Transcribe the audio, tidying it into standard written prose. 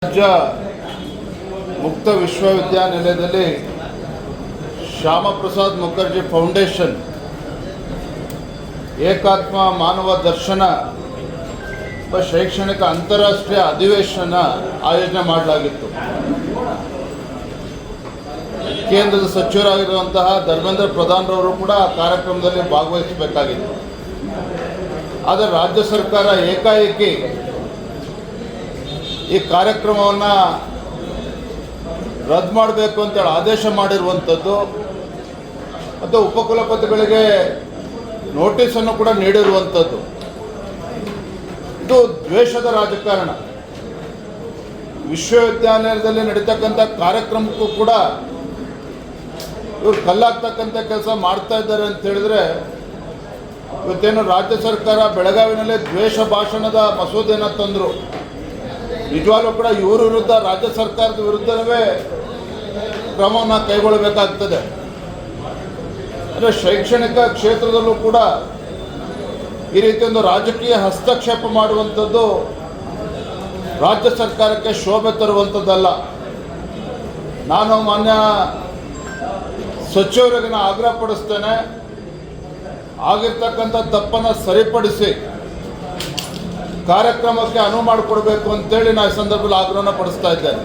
ರಾಜ್ಯ ಮುಕ್ತ ವಿಶ್ವವಿದ್ಯಾನಿಲಯದಲ್ಲಿ ಶ್ಯಾಮಪ್ರಸಾದ್ ಮುಖರ್ಜಿ ಫೌಂಡೇಶನ್ ಏಕಾತ್ಮ ಮಾನವ ದರ್ಶನ ಶೈಕ್ಷಣಿಕ ಅಂತಾರಾಷ್ಟ್ರೀಯ ಅಧಿವೇಶನ ಆಯೋಜನೆ ಮಾಡಲಾಗಿತ್ತು. ಕೇಂದ್ರದ ಸಚಿವರಾಗಿರುವಂತಹ ಧರ್ಮೇಂದ್ರ ಪ್ರಧಾನರವರು ಕೂಡ ಆ ಕಾರ್ಯಕ್ರಮದಲ್ಲಿ ಭಾಗವಹಿಸಬೇಕಾಗಿತ್ತು. ಆದರೆ ರಾಜ್ಯ ಸರ್ಕಾರ ಏಕಾಏಕಿ ಈ ಕಾರ್ಯಕ್ರಮವನ್ನು ರದ್ದು ಮಾಡಬೇಕು ಅಂತೇಳಿ ಆದೇಶ ಮಾಡಿರುವಂಥದ್ದು ಮತ್ತು ಉಪಕುಲಪತಿಗಳಿಗೆ ನೋಟಿಸನ್ನು ಕೂಡ ನೀಡಿರುವಂಥದ್ದು ಇದು ದ್ವೇಷದ ರಾಜಕಾರಣ. ವಿಶ್ವವಿದ್ಯಾನಿಲಯದಲ್ಲಿ ನಡೀತಕ್ಕಂಥ ಕಾರ್ಯಕ್ರಮಕ್ಕೂ ಕೂಡ ಇವರು ಕಲ್ಲಾಗ್ತಕ್ಕಂಥ ಕೆಲಸ ಮಾಡ್ತಾ ಇದ್ದಾರೆ ಅಂತ ಹೇಳಿದ್ರೆ, ಇವತ್ತೇನು ರಾಜ್ಯ ಸರ್ಕಾರ ಬೆಳಗಾವಿನಲ್ಲಿ ದ್ವೇಷ ಭಾಷಣದ ಮಸೂದೆಯನ್ನು ತಂದರು. ನಿಜವಾಗ್ಲೂ ಕೂಡ ಇವ್ರ ವಿರುದ್ಧ ರಾಜ್ಯ ಸರ್ಕಾರದ ವಿರುದ್ಧವೇ ಕ್ರಮವನ್ನು ಕೈಗೊಳ್ಳಬೇಕಾಗ್ತದೆ. ಅಂದರೆ ಶೈಕ್ಷಣಿಕ ಕ್ಷೇತ್ರದಲ್ಲೂ ಕೂಡ ಈ ರೀತಿ ಒಂದು ರಾಜಕೀಯ ಹಸ್ತಕ್ಷೇಪ ಮಾಡುವಂಥದ್ದು ರಾಜ್ಯ ಸರ್ಕಾರಕ್ಕೆ ಶೋಭೆ ತರುವಂಥದ್ದಲ್ಲ. ನಾನು ಮಾನ್ಯ ಸಚಿವರಿಗೆ ಆಗ್ರಹ ಪಡಿಸ್ತೇನೆ, ಆಗಿರ್ತಕ್ಕಂಥ ತಪ್ಪನ್ನು ಸರಿಪಡಿಸಿ ಕಾರ್ಯಕ್ರಮಕ್ಕೆ ಅನುವು ಮಾಡಿಕೊಡ್ಬೇಕು ಅಂತೇಳಿ ನಾನು ಈ ಸಂದರ್ಭದಲ್ಲಿ ಆಗ್ರಹನ ಪಡಿಸ್ತಾ ಇದ್ದೇನೆ.